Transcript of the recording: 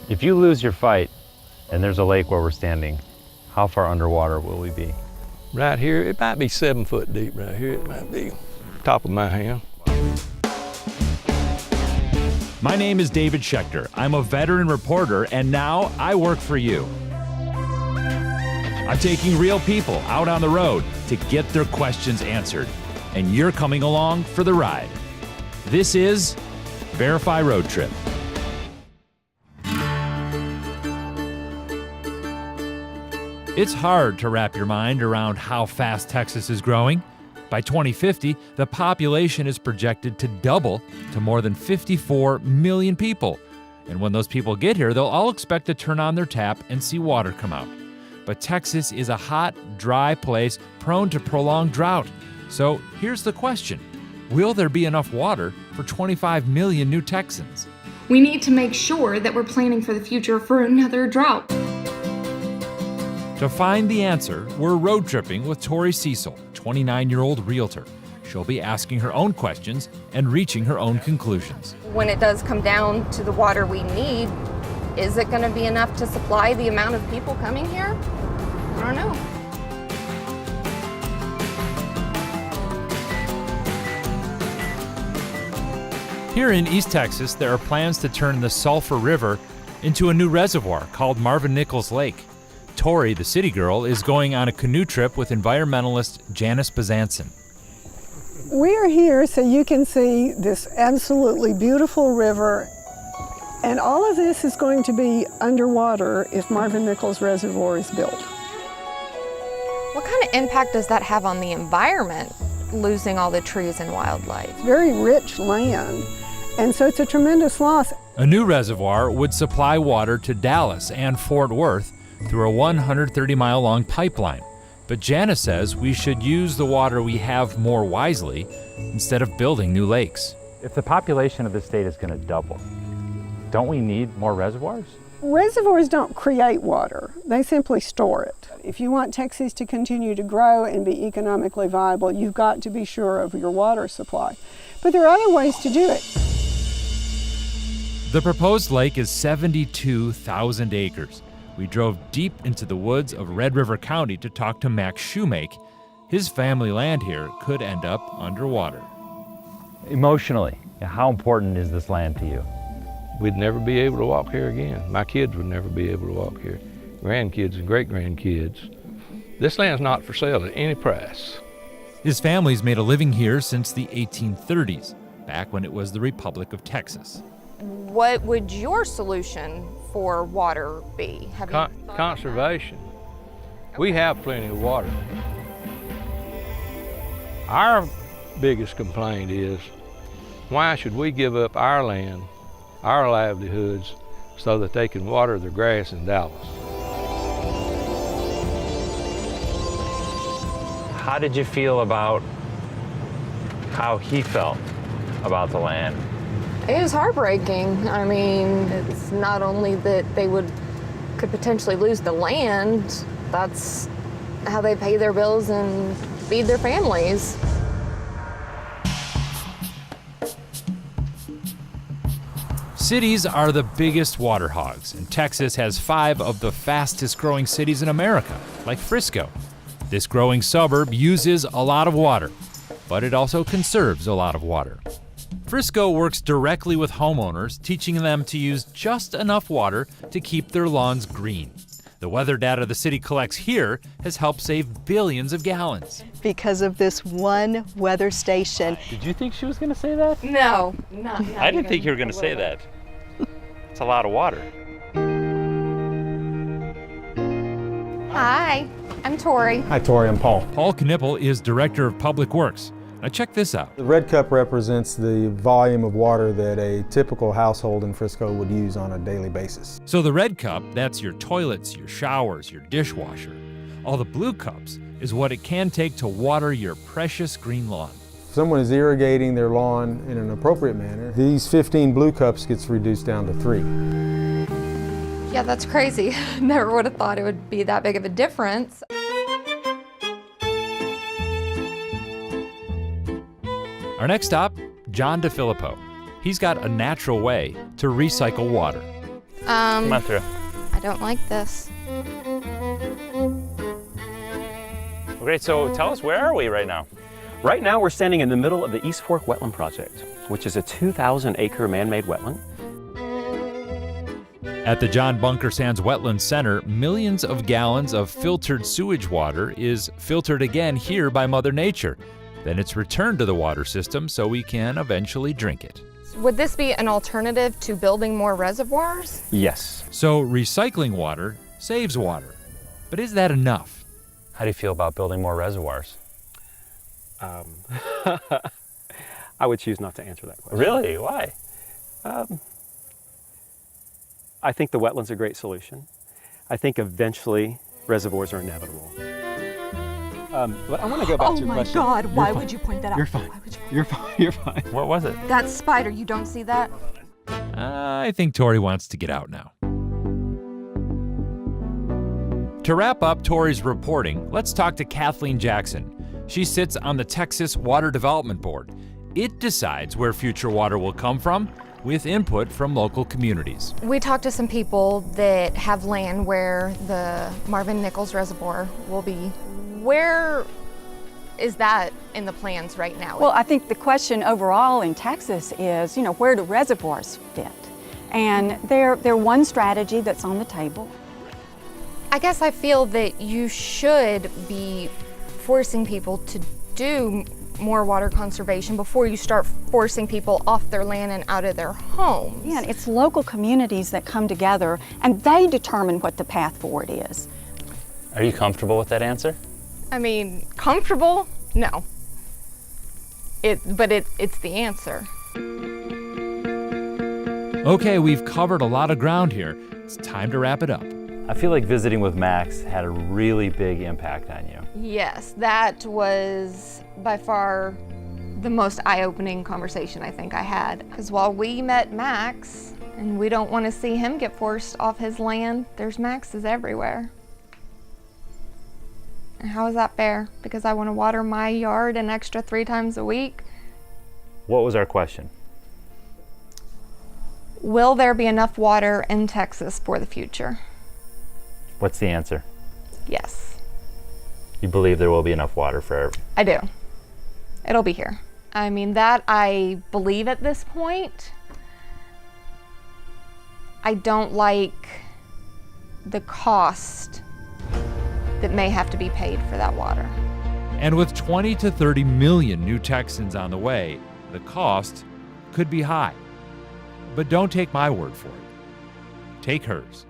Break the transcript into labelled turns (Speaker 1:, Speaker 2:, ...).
Speaker 1: If you lose your fight and there's a lake where we're standing, how far underwater will we be?
Speaker 2: Right here, it might be 7 foot deep right here. It might be top of my hand.
Speaker 3: My name is David Schechter. I'm a veteran reporter, and now I work for you. I'm taking real people out on the road to get their questions answered, and you're coming along for the ride. This is Verify Road Trip. It's hard to wrap your mind around how fast Texas is growing. By 2050, the population is projected to double to more than 54 million people. And when those people get here, they'll all expect to turn on their tap and see water come out. But Texas is a hot, dry place prone to prolonged drought. So here's the question: will there be enough water for 25 million new Texans?
Speaker 4: We need to make sure that we're planning for the future for another drought.
Speaker 3: To find the answer, we're road tripping with Tori Cecil, 29-year-old realtor. She'll be asking her own questions and reaching her own conclusions.
Speaker 5: When it does come down to the water we need, is it going to be enough to supply the amount of people coming here? I don't know.
Speaker 3: Here in East Texas, there are plans to turn the Sulphur River into a new reservoir called Marvin Nichols Lake. Tori, the city girl, is going on a canoe trip with environmentalist Janice Bazanson.
Speaker 6: We are here so you can see this absolutely beautiful river, and all of this is going to be underwater if Marvin Nichols Reservoir is built.
Speaker 5: What kind of impact does that have on the environment, losing all the trees and wildlife?
Speaker 6: It's very rich land, and so it's a tremendous loss.
Speaker 3: A new reservoir would supply water to Dallas and Fort Worth through a 130-mile-long pipeline. But Janice says we should use the water we have more wisely instead of building new lakes.
Speaker 1: If the population of the state is going to double, don't we need more reservoirs?
Speaker 6: Reservoirs don't create water, they simply store it. If you want Texas to continue to grow and be economically viable, you've got to be sure of your water supply. But there are other ways to do it.
Speaker 3: The proposed lake is 72,000 acres. We drove deep into the woods of Red River County to talk to Max Shoemake. His family land here could end up underwater.
Speaker 1: Emotionally, how important is this land to you?
Speaker 2: We'd never be able to walk here again. My kids would never be able to walk here. Grandkids and great-grandkids. This land's not for sale at any price.
Speaker 3: His family's made a living here since the 1830s, back when it was the Republic of Texas.
Speaker 5: What would your solution for water be?
Speaker 2: Conservation. We have plenty of water. Our biggest complaint is, why should we give up our land, our livelihoods, so that they can water their grass in Dallas?
Speaker 1: How did you feel about how he felt about the land?
Speaker 5: It was heartbreaking. I mean, it's not only that they could potentially lose the land, that's how they pay their bills and feed their families.
Speaker 3: Cities are the biggest water hogs, and Texas has 5 of the fastest growing cities in America, like Frisco. This growing suburb uses a lot of water, but it also conserves a lot of water. Frisco works directly with homeowners, teaching them to use just enough water to keep their lawns green. The weather data the city collects here has helped save billions of gallons.
Speaker 7: Because of this one weather station.
Speaker 1: Did you think she was going to say that?
Speaker 5: No, not
Speaker 1: I didn't think you were going to say that. It's a lot of water.
Speaker 5: Hi, I'm Tori.
Speaker 8: Hi, Tori. I'm Paul.
Speaker 3: Paul Knippel is Director of Public Works. Now check this out.
Speaker 8: The red cup represents the volume of water that a typical household in Frisco would use on a daily basis.
Speaker 3: So the red cup, that's your toilets, your showers, your dishwasher. All the blue cups is what it can take to water your precious green lawn.
Speaker 8: If someone is irrigating their lawn in an appropriate manner, these 15 blue cups gets reduced down to 3.
Speaker 5: Yeah, that's crazy. Never would have thought it would be that big of a difference.
Speaker 3: Our next stop, John DeFilippo. He's got a natural way to recycle water.
Speaker 1: Come on through.
Speaker 5: I don't like this.
Speaker 1: Okay, so tell us, where are we right now?
Speaker 9: Right now, we're standing in the middle of the East Fork Wetland Project, which is a 2,000-acre man-made wetland.
Speaker 3: At the John Bunker Sands Wetland Center, millions of gallons of filtered sewage water is filtered again here by Mother Nature. Then it's returned to the water system so we can eventually drink it.
Speaker 5: Would this be an alternative to building more reservoirs?
Speaker 9: Yes.
Speaker 3: So recycling water saves water. But is that enough?
Speaker 1: How do you feel about building more reservoirs?
Speaker 9: I would choose not to answer that question.
Speaker 1: Really? Why?
Speaker 9: I think the wetland's a great solution. I think eventually reservoirs are inevitable. But I want to go back to your question.
Speaker 10: Oh my God, why would you point that out?
Speaker 9: You're fine. You're fine. You're fine.
Speaker 1: What was it?
Speaker 10: That spider, you don't see that?
Speaker 3: I think Tori wants to get out now. To wrap up Tori's reporting, let's talk to Kathleen Jackson. She sits on the Texas Water Development Board. It decides where future water will come from, with input from local communities.
Speaker 5: We talked to some people that have land where the Marvin Nichols Reservoir will be. Where is that in the plans right now?
Speaker 11: Well, I think the question overall in Texas is, where do reservoirs fit? And they're one strategy that's on the table.
Speaker 5: I guess I feel that you should be forcing people to do more water conservation before you start forcing people off their land and out of their homes.
Speaker 11: Yeah, it's local communities that come together and they determine what the path forward is.
Speaker 1: Are you comfortable with that answer?
Speaker 5: I mean, comfortable? No. But it's the answer.
Speaker 3: Okay, we've covered a lot of ground here. It's time to wrap it up.
Speaker 1: I feel like visiting with Max had a really big impact on you.
Speaker 5: Yes, that was by far the most eye-opening conversation I think I had. Because while we met Max, and we don't want to see him get forced off his land, there's Maxes everywhere. And how is that fair? Because I want to water my yard an extra 3 times a week?
Speaker 1: What was our question?
Speaker 5: Will there be enough water in Texas for the future?
Speaker 1: What's the answer?
Speaker 5: Yes.
Speaker 1: You believe there will be enough water for...
Speaker 5: I do. It'll be here. I mean, that I believe at this point. I don't like the cost that may have to be paid for that water.
Speaker 3: And with 20 to 30 million new Texans on the way, the cost could be high. But don't take my word for it. Take hers.